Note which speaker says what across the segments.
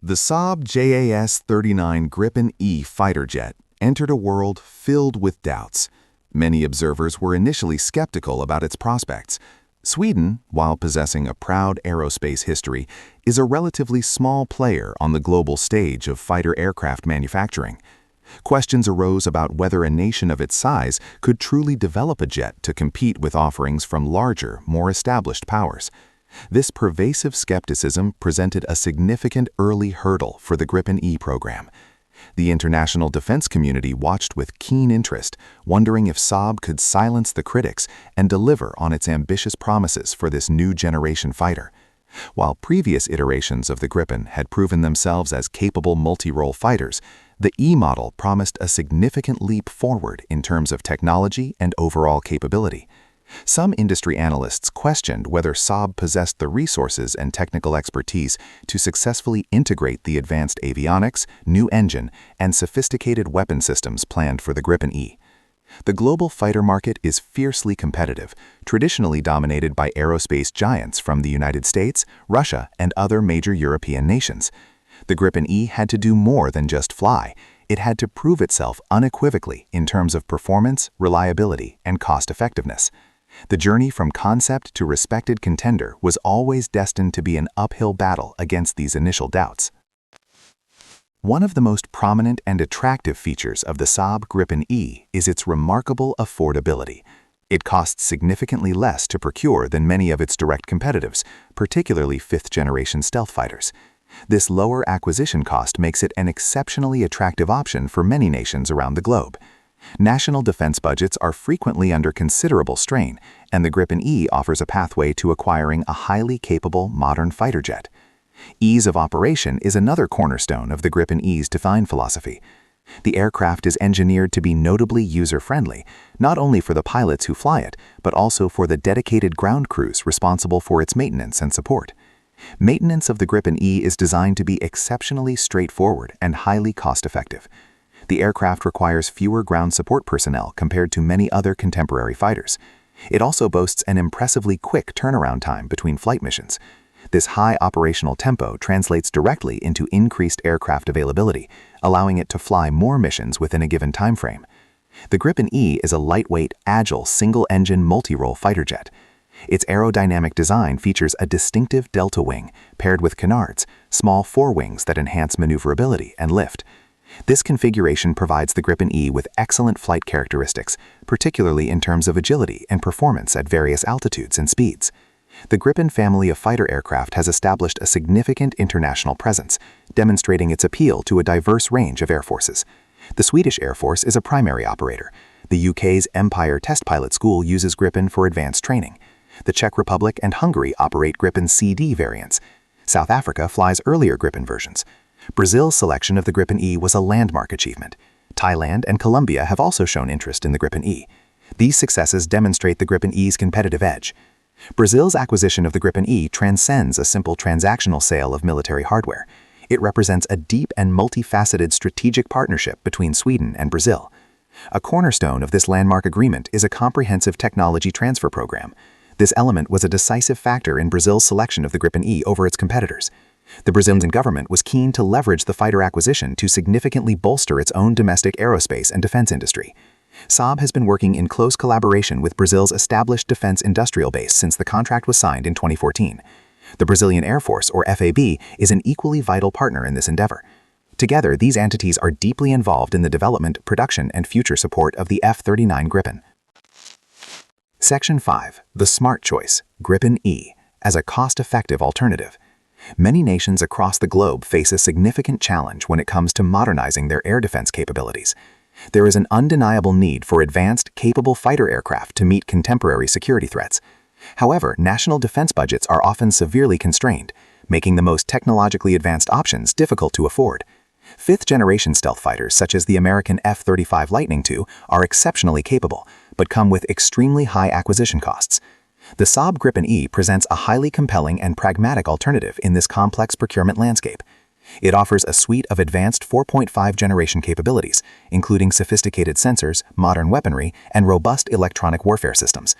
Speaker 1: The Saab JAS-39 Gripen E fighter jet entered a world filled with doubts. Many observers were initially skeptical about its prospects. Sweden, while possessing a proud aerospace history, is a relatively small player on the global stage of fighter aircraft manufacturing. Questions arose about whether a nation of its size could truly develop a jet to compete with offerings from larger, more established powers. This pervasive skepticism presented a significant early hurdle for the Gripen E program. The international defense community watched with keen interest, wondering if Saab could silence the critics and deliver on its ambitious promises for this new generation fighter. While previous iterations of the Gripen had proven themselves as capable multi-role fighters, the E model promised a significant leap forward in terms of technology and overall capability. Some industry analysts questioned whether Saab possessed the resources and technical expertise to successfully integrate the advanced avionics, new engine, and sophisticated weapon systems planned for the Gripen E. The global fighter market is fiercely competitive, traditionally dominated by aerospace giants from the United States, Russia, and other major European nations. The Gripen E had to do more than just fly. It had to prove itself unequivocally in terms of performance, reliability, and cost-effectiveness. The journey from concept to respected contender was always destined to be an uphill battle against these initial doubts. One of the most prominent and attractive features of the Saab Gripen E is its remarkable affordability. It costs significantly less to procure than many of its direct competitors, particularly fifth-generation stealth fighters. This lower acquisition cost makes it an exceptionally attractive option for many nations around the globe. National defense budgets are frequently under considerable strain, and the Gripen E offers a pathway to acquiring a highly capable modern fighter jet. Ease of operation is another cornerstone of the Gripen E's design philosophy. The aircraft is engineered to be notably user-friendly, not only for the pilots who fly it, but also for the dedicated ground crews responsible for its maintenance and support. Maintenance of the Gripen E is designed to be exceptionally straightforward and highly cost-effective. The aircraft requires fewer ground support personnel compared to many other contemporary fighters. It also boasts an impressively quick turnaround time between flight missions. This high operational tempo translates directly into increased aircraft availability, allowing it to fly more missions within a given time frame. The Gripen E is a lightweight, agile, single-engine multi-role fighter jet. Its aerodynamic design features a distinctive delta wing paired with canards, small forewings that enhance maneuverability and lift. This configuration provides the Gripen E with excellent flight characteristics, particularly in terms of agility and performance at various altitudes and speeds. The Gripen family of fighter aircraft has established a significant international presence, demonstrating its appeal to a diverse range of air forces. The Swedish Air Force is a primary operator. The UK's Empire Test Pilot School uses Gripen for advanced training. The Czech Republic and Hungary operate Gripen CD variants. South Africa flies earlier Gripen versions. Brazil's selection of the Gripen E was a landmark achievement. Thailand and Colombia have also shown interest in the Gripen E. These successes demonstrate the Gripen E's competitive edge. Brazil's acquisition of the Gripen E transcends a simple transactional sale of military hardware. It represents a deep and multifaceted strategic partnership between Sweden and Brazil. A cornerstone of this landmark agreement is a comprehensive technology transfer program. This element was a decisive factor in Brazil's selection of the Gripen E over its competitors. The Brazilian government was keen to leverage the fighter acquisition to significantly bolster its own domestic aerospace and defense industry. Saab has been working in close collaboration with Brazil's established defense industrial base since the contract was signed in 2014. The Brazilian Air Force, or FAB, is an equally vital partner in this endeavor. Together, these entities are deeply involved in the development, production, and future support of the F-39 Gripen. Section 5. The Smart Choice, Gripen E, as a cost-effective alternative. Many nations across the globe face a significant challenge when it comes to modernizing their air defense capabilities. There is an undeniable need for advanced, capable fighter aircraft to meet contemporary security threats. However, national defense budgets are often severely constrained, making the most technologically advanced options difficult to afford. Fifth-generation stealth fighters such as the American F-35 Lightning II are exceptionally capable, but come with extremely high acquisition costs. The Saab Gripen E presents a highly compelling and pragmatic alternative in this complex procurement landscape. It offers a suite of advanced 4.5 generation capabilities, including sophisticated sensors, modern weaponry, and robust electronic warfare systems.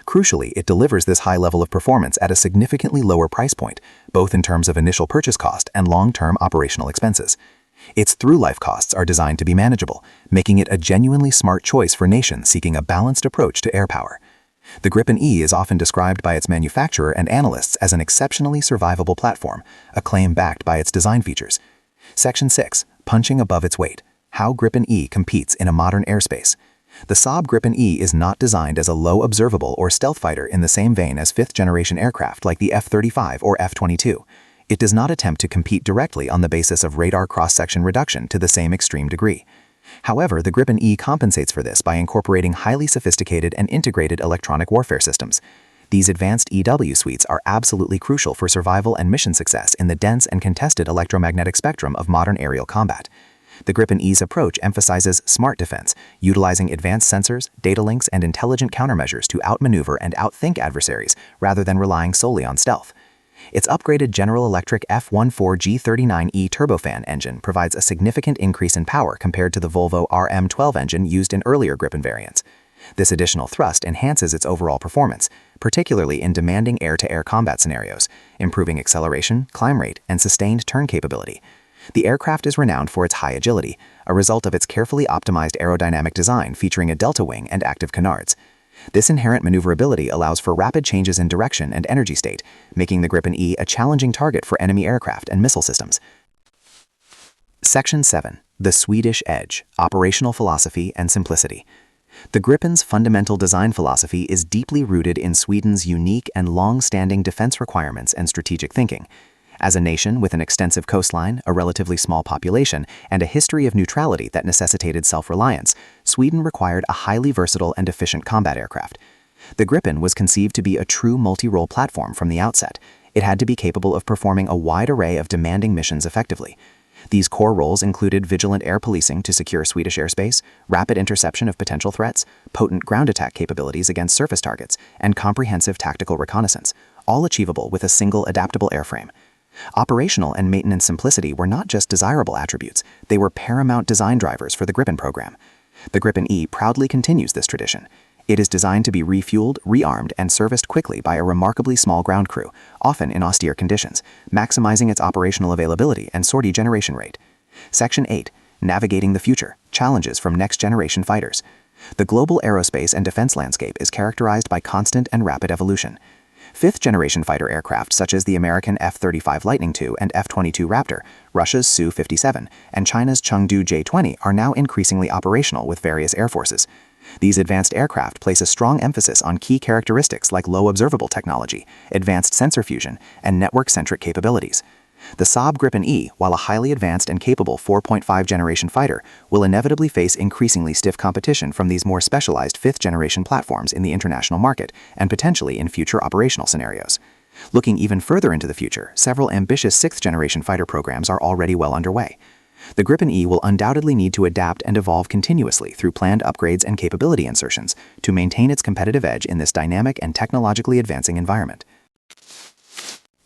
Speaker 1: Crucially, it delivers this high level of performance at a significantly lower price point, both in terms of initial purchase cost and long-term operational expenses. Its through-life costs are designed to be manageable, making it a genuinely smart choice for nations seeking a balanced approach to air power. The Gripen E is often described by its manufacturer and analysts as an exceptionally survivable platform, a claim backed by its design features. Section 6. Punching above its weight. How Gripen E competes in a modern airspace. The Saab Gripen E is not designed as a low observable or stealth fighter in the same vein as fifth-generation aircraft like the F-35 or F-22. It does not attempt to compete directly on the basis of radar cross-section reduction to the same extreme degree. However, the Gripen E compensates for this by incorporating highly sophisticated and integrated electronic warfare systems. These advanced EW suites are absolutely crucial for survival and mission success in the dense and contested electromagnetic spectrum of modern aerial combat. The Gripen E's approach emphasizes smart defense, utilizing advanced sensors, data links, and intelligent countermeasures to outmaneuver and outthink adversaries rather than relying solely on stealth. Its upgraded General Electric F14G39E turbofan engine provides a significant increase in power compared to the Volvo RM12 engine used in earlier Gripen variants. This additional thrust enhances its overall performance, particularly in demanding air-to-air combat scenarios, improving acceleration, climb rate, and sustained turn capability. The aircraft is renowned for its high agility, a result of its carefully optimized aerodynamic design featuring a delta wing and active canards. This inherent maneuverability allows for rapid changes in direction and energy state, making the Gripen E a challenging target for enemy aircraft and missile systems. Section 7. The Swedish Edge. Operational Philosophy and Simplicity. The Gripen's fundamental design philosophy is deeply rooted in Sweden's unique and long-standing defense requirements and strategic thinking. As a nation with an extensive coastline, a relatively small population, and a history of neutrality that necessitated self-reliance, Sweden required a highly versatile and efficient combat aircraft. The Gripen was conceived to be a true multi-role platform from the outset. It had to be capable of performing a wide array of demanding missions effectively. These core roles included vigilant air policing to secure Swedish airspace, rapid interception of potential threats, potent ground attack capabilities against surface targets, and comprehensive tactical reconnaissance, all achievable with a single adaptable airframe. Operational and maintenance simplicity were not just desirable attributes, they were paramount design drivers for the Gripen program. The Gripen E proudly continues this tradition. It is designed to be refueled, rearmed, and serviced quickly by a remarkably small ground crew, often in austere conditions, maximizing its operational availability and sortie generation rate. Section 8. Navigating the Future. Challenges from Next-Generation Fighters. The global aerospace and defense landscape is characterized by constant and rapid evolution. Fifth-generation fighter aircraft such as the American F-35 Lightning II and F-22 Raptor, Russia's Su-57, and China's Chengdu J-20 are now increasingly operational with various air forces. These advanced aircraft place a strong emphasis on key characteristics like low observable technology, advanced sensor fusion, and network-centric capabilities. The Saab Gripen E, while a highly advanced and capable 4.5-generation fighter, will inevitably face increasingly stiff competition from these more specialized fifth-generation platforms in the international market and potentially in future operational scenarios. Looking even further into the future, several ambitious sixth-generation fighter programs are already well underway. The Gripen E will undoubtedly need to adapt and evolve continuously through planned upgrades and capability insertions to maintain its competitive edge in this dynamic and technologically advancing environment.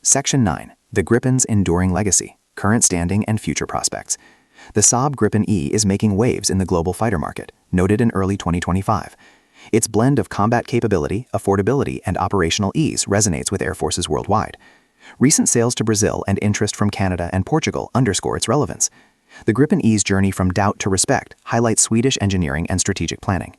Speaker 1: Section 9. The Gripen's Enduring Legacy, Current Standing and Future Prospects. The Saab Gripen E is making waves in the global fighter market, noted in early 2025. Its blend of combat capability, affordability, and operational ease resonates with air forces worldwide. Recent sales to Brazil and interest from Canada and Portugal underscore its relevance. The Gripen E's journey from doubt to respect highlights Swedish engineering and strategic planning.